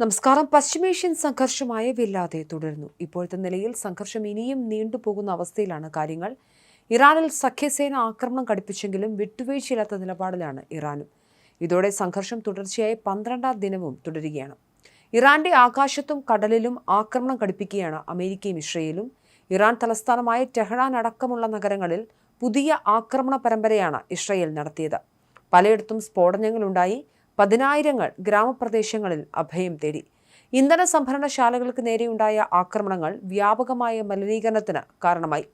നമസ്കാരം. പശ്ചിമേഷ്യൻ സംഘർഷമായവില്ലാതെ തുടരുന്നു. ഇപ്പോഴത്തെ നിലയിൽ സംഘർഷം ഇനിയും നീണ്ടുപോകുന്ന അവസ്ഥയിലാണ് കാര്യങ്ങൾ. ഇറാനിൽ സഖ്യസേന ആക്രമണം കടുപ്പിച്ചെങ്കിലും വിട്ടുവീഴ്ചയില്ലാത്ത നിലപാടിലാണ് ഇറാനും. ഇതോടെ സംഘർഷം തുടർച്ചയായി 12ാം ദിനവും തുടരുകയാണ്. ഇറാന്റെ ആകാശത്തും കടലിലും ആക്രമണം കടുപ്പിക്കുകയാണ് അമേരിക്കയും ഇസ്രയേലും. ഇറാൻ തലസ്ഥാനമായ ടെഹ്റാൻ അടക്കമുള്ള നഗരങ്ങളിൽ പുതിയ ആക്രമണ പരമ്പരയാണ് ഇസ്രയേൽ നടത്തിയത്. പലയിടത്തും സ്ഫോടനങ്ങളുണ്ടായി. 10,000 ഗ്രാമപ്രദേശങ്ങളിൽ അഭയം തേടി. ഇന്ധന സംഭരണശാലകൾക്ക് നേരെയുണ്ടായ ആക്രമണങ്ങൾ വ്യാപകമായ മലിനീകരണത്തിന് കാരണമായി.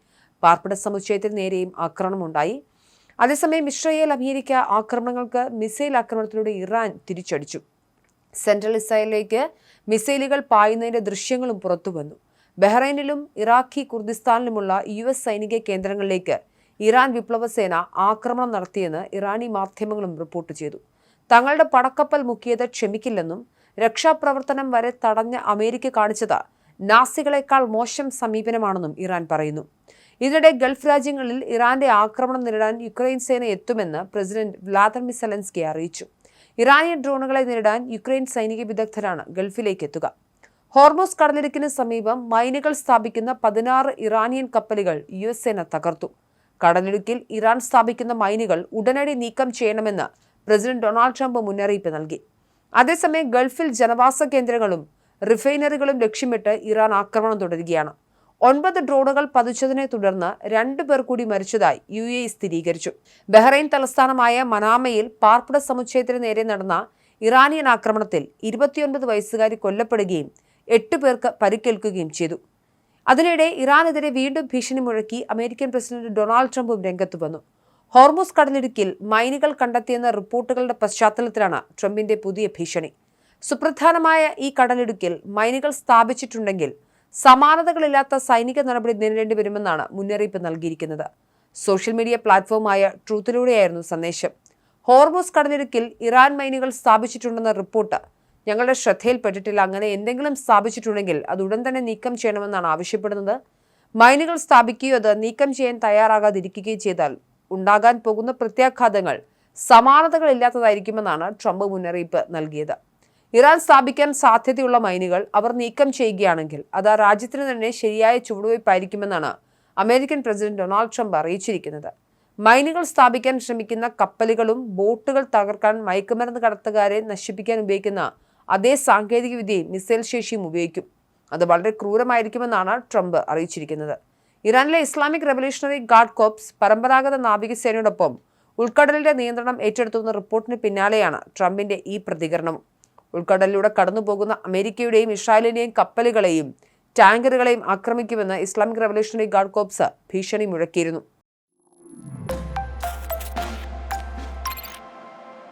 പാർപ്പിട സമുച്ചയത്തിന് നേരെയും ആക്രമണമുണ്ടായി. അതേസമയം ഇസ്രയേൽ അമേരിക്ക ആക്രമണങ്ങൾക്ക് മിസൈൽ ആക്രമണത്തിലൂടെ ഇറാൻ തിരിച്ചടിച്ചു. സെൻട്രൽ ഇസ്രായേലിലേക്ക് മിസൈലുകൾ പായുന്നതിന്റെ ദൃശ്യങ്ങളും പുറത്തുവന്നു. ബഹ്റൈനിലും ഇറാഖി കുർദിസ്ഥാനിലുമുള്ള US സൈനിക കേന്ദ്രങ്ങളിലേക്ക് ഇറാൻ വിപ്ലവസേന ആക്രമണം നടത്തിയെന്ന് ഇറാനി മാധ്യമങ്ങളും റിപ്പോർട്ട് ചെയ്തു. തങ്ങളുടെ പടക്കപ്പൽ മുക്കിയത് ക്ഷമിക്കില്ലെന്നും രക്ഷാപ്രവർത്തനം വരെ തടഞ്ഞ അമേരിക്ക കാണിച്ചത് നാസികളെക്കാൾ മോശം സമീപനമാണെന്നും ഇറാൻ പറയുന്നു. ഇതിനിടെ ഗൾഫ് രാജ്യങ്ങളിൽ ഇറാന്റെ ആക്രമണം നേരിടാൻ യുക്രൈൻ സേന എത്തുമെന്ന് പ്രസിഡന്റ് വ്ളാദിമിർ സെലൻസ്കി അറിയിച്ചു. ഇറാനിയൻ ഡ്രോണുകളെ നേരിടാൻ യുക്രൈൻ സൈനിക വിദഗ്ധരാണ് ഗൾഫിലേക്ക് എത്തുക. ഹോർമൂസ് കടലിടുക്കിന് സമീപം മൈനുകൾ സ്ഥാപിക്കുന്ന 16 ഇറാനിയൻ കപ്പലുകൾ US സേന തകർത്തു. കടലിടുക്കിൽ ഇറാൻ സ്ഥാപിക്കുന്ന മൈനുകൾ ഉടനടി നീക്കം ചെയ്യണമെന്ന് പ്രസിഡന്റ് ഡൊണാൾഡ് ട്രംപ് മുന്നറിയിപ്പ് നൽകി. അതേസമയം ഗൾഫിൽ ജനവാസ കേന്ദ്രങ്ങളും റിഫൈനറികളും ലക്ഷ്യമിട്ട് ഇറാൻ ആക്രമണം തുടരുകയാണ്. 9 ഡ്രോണുകൾ പതിച്ചതിനെ തുടർന്ന് 2 പേർ കൂടി മരിച്ചതായി UAE സ്ഥിരീകരിച്ചു. ബഹ്റൈൻ തലസ്ഥാനമായ മനാമയിൽ പാർപ്പിട സമുച്ചയത്തിന് നേരെ നടന്ന ഇറാനിയൻ ആക്രമണത്തിൽ 29 വയസ്സുകാരി കൊല്ലപ്പെടുകയും 8 പേർക്ക് പരിക്കേൽക്കുകയും ചെയ്തു. അതിനിടെ ഇറാനെതിരെ വീണ്ടും ഭീഷണി മുഴക്കി അമേരിക്കൻ പ്രസിഡന്റ് ഡൊണാൾഡ് ട്രംപും രംഗത്ത് വന്നു. ഹോർമൂസ് കടലിടുക്കിൽ മൈനുകൾ കണ്ടെത്തിയെന്ന റിപ്പോർട്ടുകളുടെ പശ്ചാത്തലത്തിലാണ് ട്രംപിന്റെ പുതിയ ഭീഷണി. സുപ്രധാനമായ ഈ കടലിടുക്കിൽ മൈനുകൾ സ്ഥാപിച്ചിട്ടുണ്ടെങ്കിൽ സമാനതകളില്ലാത്ത സൈനിക നടപടി നേരിടേണ്ടി വരുമെന്നാണ് മുന്നറിയിപ്പ് നൽകിയിരിക്കുന്നത്. സോഷ്യൽ മീഡിയ പ്ലാറ്റ്ഫോമായ ട്രൂത്തിലൂടെയായിരുന്നു സന്ദേശം. ഹോർമൂസ് കടലിടുക്കിൽ ഇറാൻ മൈനുകൾ സ്ഥാപിച്ചിട്ടുണ്ടെന്ന റിപ്പോർട്ട് ഞങ്ങളുടെ ശ്രദ്ധയിൽപ്പെട്ടിട്ടില്ല. അങ്ങനെ എന്തെങ്കിലും സ്ഥാപിച്ചിട്ടുണ്ടെങ്കിൽ അത് ഉടൻ തന്നെ നീക്കം ചെയ്യണമെന്നാണ് ആവശ്യപ്പെടുന്നത്. മൈനുകൾ സ്ഥാപിക്കുകയോ അത് നീക്കം ചെയ്യാൻ തയ്യാറാകാതിരിക്കുകയോ ചെയ്താൽ ഉണ്ടാകാൻ പോകുന്ന പ്രത്യാഘാതങ്ങൾ സമാനതകളില്ലാത്തതായിരിക്കുമെന്നാണ് ട്രംപ് മുന്നറിയിപ്പ് നൽകിയത്. ഇറാൻ സ്ഥാപിക്കാൻ സാധ്യതയുള്ള മൈനുകൾ അവർ നീക്കം ചെയ്യുകയാണെങ്കിൽ അത് ആ രാജ്യത്തിന് തന്നെ ശരിയായ ചുവടുവയ്പായിരിക്കുമെന്നാണ് അമേരിക്കൻ പ്രസിഡന്റ് ഡൊണാൾഡ് ട്രംപ് അറിയിച്ചിരിക്കുന്നത്. മൈനുകൾ സ്ഥാപിക്കാൻ ശ്രമിക്കുന്ന കപ്പലുകളും ബോട്ടുകൾ തകർക്കാൻ മയക്കുമരുന്ന് കടത്തുകാരെ നശിപ്പിക്കാൻ ഉപയോഗിക്കുന്ന അതേ സാങ്കേതിക വിദ്യയും മിസൈൽ ശേഷിയും ഉപയോഗിക്കും. അത് വളരെ ക്രൂരമായിരിക്കുമെന്നാണ് ട്രംപ് അറിയിച്ചിരിക്കുന്നത്. ഇറാനിലെ ഇസ്ലാമിക് റവല്യൂഷണറി ഗാർഡ് കോർപ്സ് പരമ്പരാഗത നാവികസേനയോടൊപ്പം ഉൾക്കടലിന്റെ നിയന്ത്രണം ഏറ്റെടുത്തുവെന്ന റിപ്പോർട്ടിന് പിന്നാലെയാണ് ട്രംപിന്റെ ഈ പ്രതികരണം. ഉൾക്കടലിലൂടെ കടന്നുപോകുന്ന അമേരിക്കയുടെയും ഇസ്രായേലിന്റെയും കപ്പലുകളെയും ടാങ്കറുകളെയും ആക്രമിക്കുമെന്ന് ഇസ്ലാമിക് റവല്യൂഷണറി ഗാർഡ് കോർപ്സ് ഭീഷണി മുഴക്കിയിരുന്നു.